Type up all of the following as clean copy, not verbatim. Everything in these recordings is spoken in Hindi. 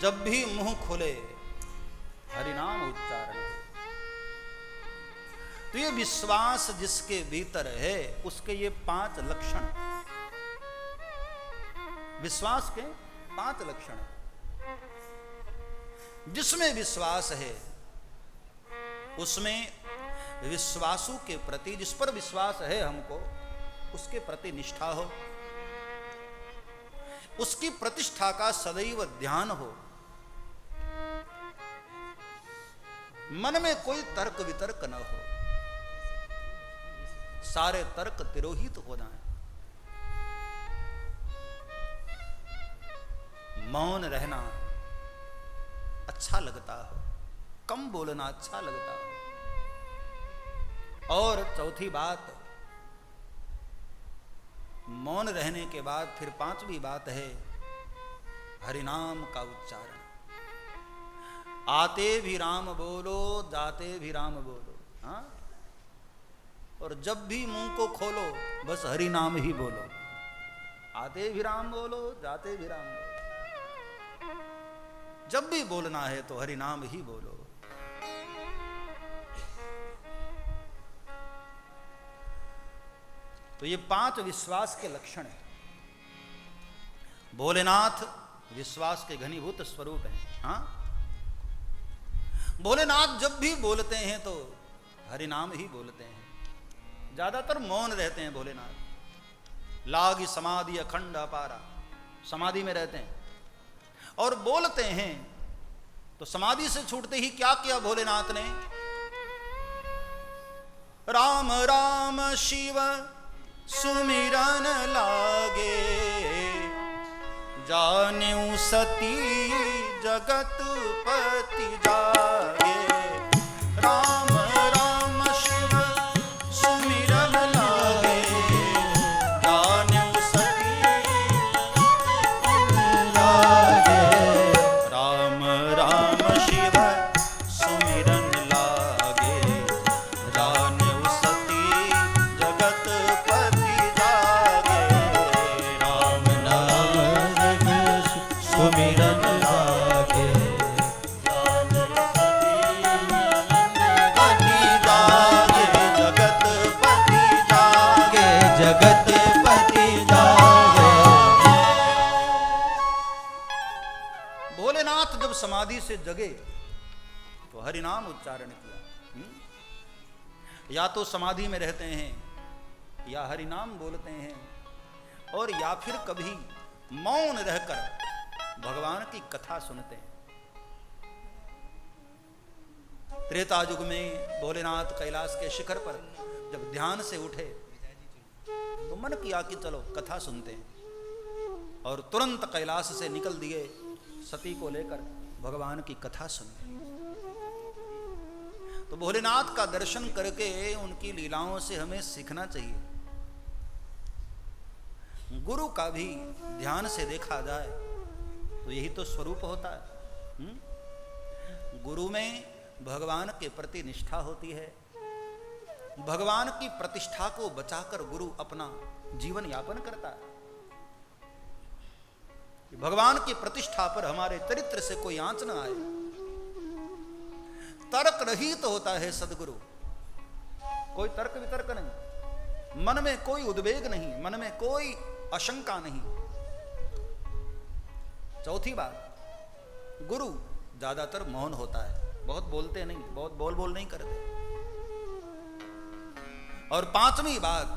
जब भी मुंह खुले हरिनाम उच्चारण। तो ये विश्वास जिसके भीतर है उसके ये 5 लक्षण, विश्वास के 5 लक्षण। जिसमें विश्वास है उसमें विश्वासु के प्रति, जिस पर विश्वास है हमको उसके प्रति निष्ठा हो, उसकी प्रतिष्ठा का सदैव ध्यान हो, मन में कोई तर्क वितर्क न हो, सारे तर्क तिरोहित हो जाएं, मौन रहना अच्छा लगता हो, कम बोलना अच्छा लगता हो। और चौथी बात, मौन रहने के बाद फिर 5वीं बात है हरिनाम का उच्चारण। आते भी राम बोलो, जाते भी राम बोलो। हाँ, और जब भी मुंह को खोलो बस हरि नाम ही बोलो। आते भी राम बोलो, जाते भी राम बोलो। जब भी बोलना है तो हरि नाम ही बोलो। तो ये 5 विश्वास के लक्षण हैं। भोलेनाथ विश्वास के घनीभूत स्वरूप हैं। हाँ, भोलेनाथ जब भी बोलते हैं तो हरि नाम ही बोलते हैं। ज्यादातर मौन रहते हैं भोलेनाथ। लागी समाधि अखंड अपारा, समाधि में रहते हैं और बोलते हैं। तो समाधि से छूटते ही क्या किया भोलेनाथ ने? राम राम शिव सुमिरन लागे, जान्यू सती जगत पति जागे। राम राम शिव सुमिरन लागे, जान्यू सती लागे। राम राम शिव सुमिरन लागे, जान्यू सती जगत पति जागे। राम नाम सुमिरन लागे, भोलेनाथ जब समाधि से जगे तो हरि नाम उच्चारण किया। या तो समाधि में रहते हैं या हरि नाम बोलते हैं, और या फिर कभी मौन रहकर भगवान की कथा सुनते हैं। त्रेता युग में भोलेनाथ कैलाश के शिखर पर जब ध्यान से उठे तो मन किया कि चलो कथा सुनते हैं, और तुरंत कैलाश से निकल दिए सती को लेकर भगवान की कथा सुनने। तो भोलेनाथ का दर्शन करके उनकी लीलाओं से हमें सीखना चाहिए। गुरु का भी ध्यान से देखा जाए तो यही तो स्वरूप होता है। गुरु में भगवान के प्रति निष्ठा होती है। भगवान की प्रतिष्ठा को बचाकर गुरु अपना जीवन यापन करता है। भगवान की प्रतिष्ठा पर हमारे चरित्र से कोई आंच न आए। तर्क रहित तो होता है सदगुरु, कोई तर्क वितर्क नहीं, मन में कोई उद्वेग नहीं, मन में कोई आशंका नहीं। चौथी बात, गुरु ज्यादातर मौन होता है, बहुत बोलते नहीं, बहुत बोल नहीं करते। और 5वीं बात,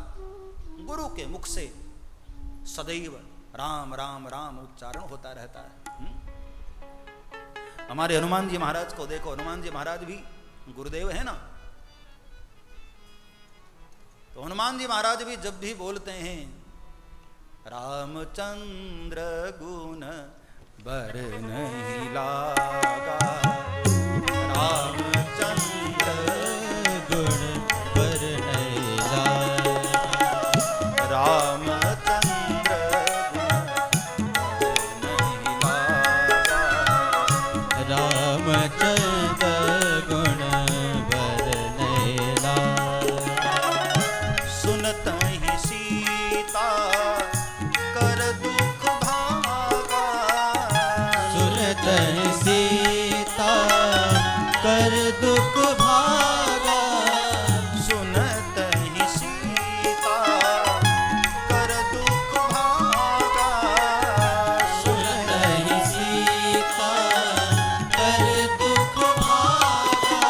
गुरु के मुख से सदैव राम राम राम उच्चारण होता रहता है। हमारे हनुमान जी महाराज को देखो, हनुमान जी महाराज भी गुरुदेव है ना। तो हनुमान जी महाराज भी जब भी बोलते हैं रामचंद्र गुण बर नहीं लागा, रामचंद्र गुण बर नहीं लागा, रामचंद्र गुण नहीं लागा, रामचंद्र गुण बर नहीं लागा। सुनत ही सीता कर दुख भागा, सुनत नहीं सीता कर दुख भागा, सुनत ही सीता कर दुख भागा, सुनत ही सीता कर दुख भागा।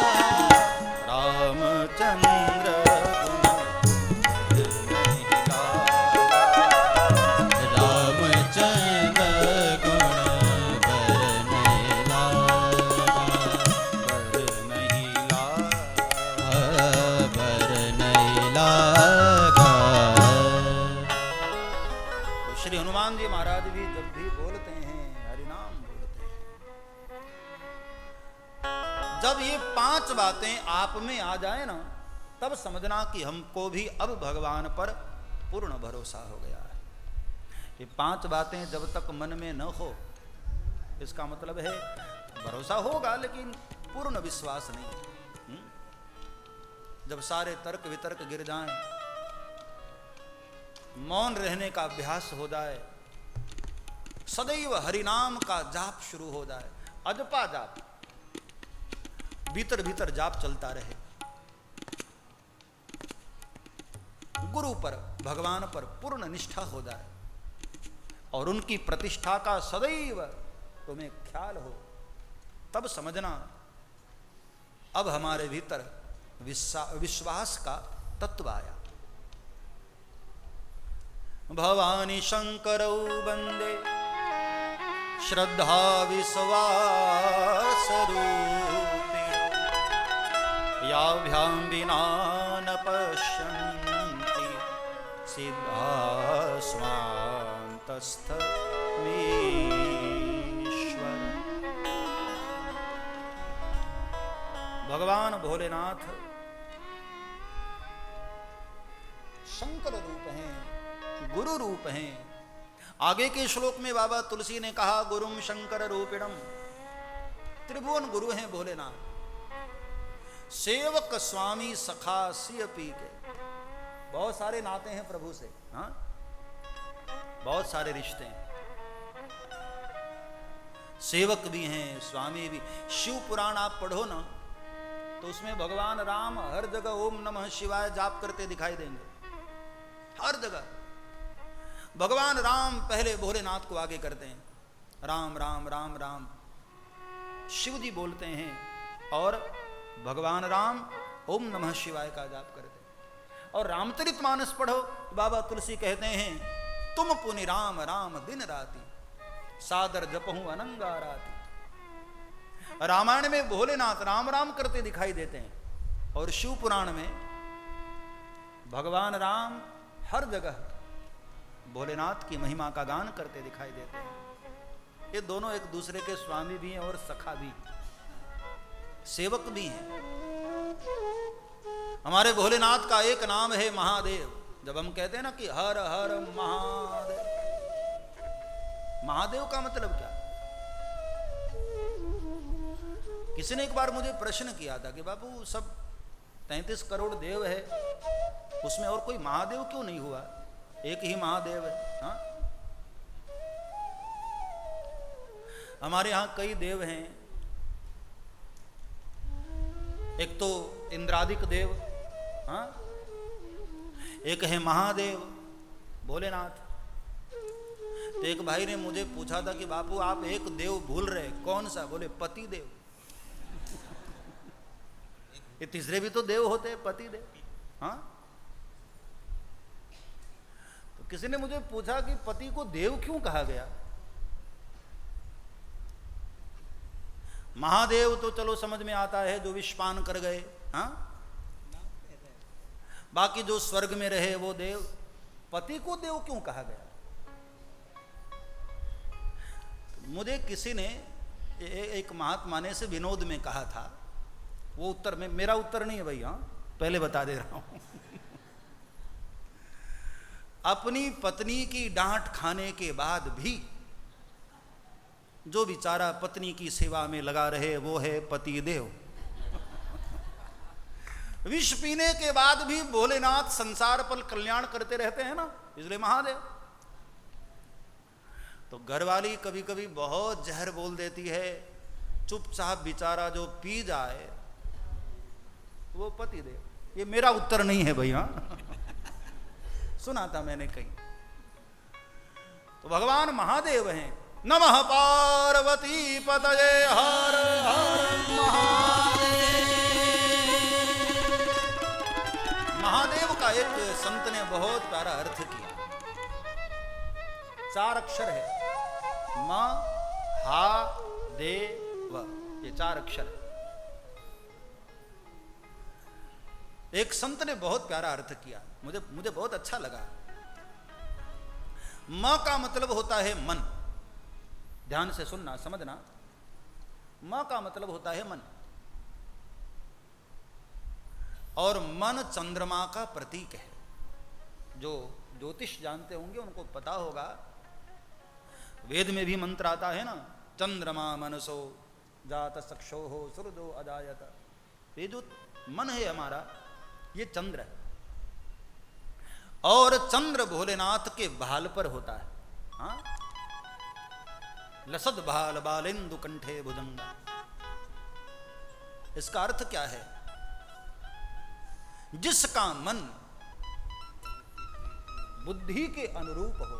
रामचंद्र रामचंद्र गुण बर नहीं लागा, बर नहीं लागा। बर नहीं लागा। तो श्री हनुमान जी महाराज भी जब भी बोलते हैं हरिनाम बोलते हैं, जब ये 5 बातें आप में आ जाए ना, तब समझना कि हमको भी अब भगवान पर पूर्ण भरोसा हो गया है। ये 5 बातें जब तक मन में न हो, इसका मतलब है भरोसा होगा लेकिन पूर्ण विश्वास नहीं। जब सारे तर्क वितर्क गिर जाएं, मौन रहने का अभ्यास हो जाए, सदैव हरिनाम का जाप शुरू हो जाए, अजपा जाप, भीतर भीतर जाप चलता रहे, गुरु पर भगवान पर पूर्ण निष्ठा हो जाए और उनकी प्रतिष्ठा का सदैव तुम्हें ख्याल हो, तब समझना अब हमारे भीतर विश्वास का तत्व आया। भवानी शंकरौ वंदे श्रद्धा विश्वास रूपी, याभ्यां विना न पश्यन्ति सिद्धा स्वान्तस्थ मीश्वर। भगवान भोलेनाथ शंकर रूप हैं, गुरु रूप हैं। आगे के श्लोक में बाबा तुलसी ने कहा गुरुम शंकर रूपिणम, त्रिभुवन गुरु हैं भोलेनाथ, सेवक स्वामी सखा सिय पी के। बहुत सारे नाते हैं प्रभु से, हाँ, बहुत सारे रिश्ते हैं, सेवक भी हैं स्वामी भी। शिव पुराण आप पढ़ो ना, तो उसमें भगवान राम हर जगह ओम नमः शिवाय जाप करते दिखाई देंगे, हर जगह। भगवान राम पहले भोलेनाथ को आगे करते हैं, राम राम राम राम शिव जी बोलते हैं, और भगवान राम ओम नमः शिवाय का जाप करते हैं। और रामचरितमानस पढ़ो, बाबा तुलसी कहते हैं तुम पुनि राम राम दिन राति, सादर जपहूं अनंगा राति। रामायण में भोलेनाथ राम राम करते दिखाई देते हैं, और शिव पुराण में भगवान राम हर जगह भोलेनाथ की महिमा का गान करते दिखाई देते हैं। ये दोनों एक दूसरे के स्वामी भी हैं और सखा भी, सेवक भी हैं। हमारे भोलेनाथ का एक नाम है महादेव। जब हम कहते हैं ना कि हर हर महादेव, महादेव का मतलब क्या? किसी ने एक बार मुझे प्रश्न किया था कि बाबू सब 33 करोड़ देव है, उसमें और कोई महादेव क्यों नहीं हुआ? एक ही महादेव है। हाँ, हमारे यहां कई देव हैं, एक तो इंद्रादिक देव, हाँ, एक है महादेव भोलेनाथ। तो एक भाई ने मुझे पूछा था कि बापू आप एक देव भूल रहे, कौन सा? बोले पति देव। ये तीसरे भी तो देव होते हैं, पति देव। हाँ, तो किसी ने मुझे पूछा कि पति को देव क्यों कहा गया? महादेव तो चलो समझ में आता है, जो विषपान कर गए, हाँ, बाकी जो स्वर्ग में रहे वो देव। पति को देव क्यों कहा गया? मुझे किसी ने एक महात्मा ने से विनोद में कहा था, वो उत्तर में, मेरा उत्तर नहीं है भाई, हाँ, पहले बता दे रहा हूं। अपनी पत्नी की डांट खाने के बाद भी जो बेचारा पत्नी की सेवा में लगा रहे वो है पति देव। विष पीने के बाद भी भोलेनाथ संसार पर कल्याण करते रहते हैं ना, इसलिए महादेव। तो घरवाली कभी कभी बहुत जहर बोल देती है, चुपचाप बेचारा जो पी जाए वो पति दे। ये मेरा उत्तर नहीं है भैया, सुना था मैंने कहीं। तो भगवान महादेव हैं। नमः पार्वती पतये हर हर महादेव। महादेव का एक संत ने बहुत प्यारा अर्थ किया। 4 अक्षर है, म हा दे व, ये 4 अक्षर है। एक संत ने बहुत प्यारा अर्थ किया, मुझे बहुत अच्छा लगा। म का मतलब होता है मन, ध्यान से सुनना समझना। म का मतलब होता है मन, और मन चंद्रमा का प्रतीक है। जो ज्योतिष जानते होंगे उनको पता होगा, वेद में भी मंत्र आता है ना, चंद्रमा मनसो जात सक्षो हो सूर्यो अजायत। ये जो मन है हमारा, ये चंद्र है, और चंद्र भोलेनाथ के भाल पर होता है। हाँ, लसद भाल बालेंदु कंठे भुजंगा। इसका अर्थ क्या है? जिसका मन बुद्धि के अनुरूप हो।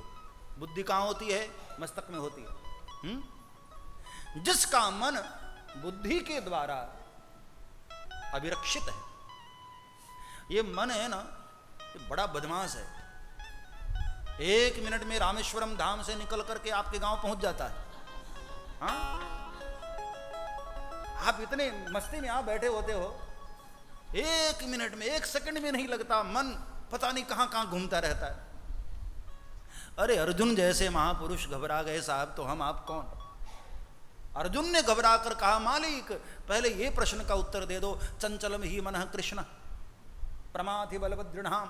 बुद्धि कहां होती है? मस्तक में होती है। जिसका मन बुद्धि के द्वारा अभिरक्षित है। ये मन है ना, ये बड़ा बदमाश है। 1 मिनट में रामेश्वरम धाम से निकल करके आपके गांव पहुंच जाता है। हाँ? आप इतने मस्ती में आप बैठे होते हो, 1 मिनट में 1 सेकंड में नहीं लगता, मन पता नहीं कहां कहां घूमता रहता है। अरे अर्जुन जैसे महापुरुष घबरा गए साहब, तो हम आप कौन? अर्जुन ने घबरा कर कहा, मालिक पहले ये प्रश्न का उत्तर दे दो, चंचलम ही मनः कृष्ण प्रमाथि बलवदृढ़ाम।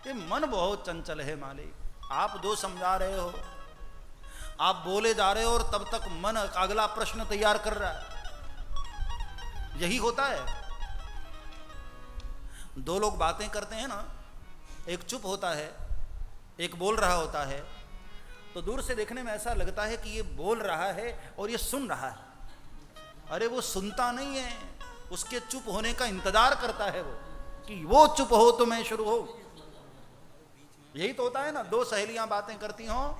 ये मन बहुत चंचल है मालिक। आप जो समझा रहे हो, आप बोले जा रहे हो, और तब तक मन अगला प्रश्न तैयार कर रहा है। यही होता है। 2 लोग बातें करते हैं ना, एक चुप होता है, एक बोल रहा होता है, तो दूर से देखने में ऐसा लगता है कि ये बोल रहा है और ये सुन रहा है। अरे वो सुनता नहीं है, उसके चुप होने का इंतजार करता है वो, कि वो चुप हो तो मैं शुरू हो। यही तो होता है ना। 2 सहेलियां बातें करती हों,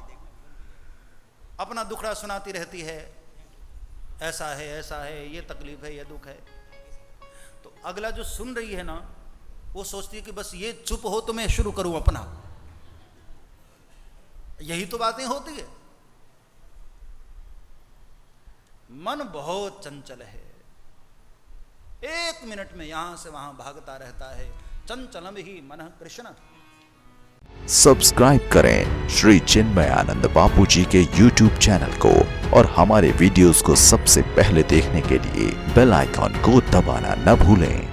अपना दुखड़ा सुनाती रहती है, ऐसा है, ये तकलीफ है, ये दुख है। तो अगला जो सुन रही है ना, वो सोचती है कि बस ये चुप हो तो मैं शुरू करूं अपना। यही तो बातें होती है। मन बहुत चंचल है, 1 मिनट में यहां से वहां भागता रहता है। चंचलम ही मनः कृष्ण। सब्सक्राइब करें श्री चिन्मयानंद बापू जी के YouTube चैनल को, और हमारे वीडियोस को सबसे पहले देखने के लिए बेल आइकॉन को दबाना न भूलें।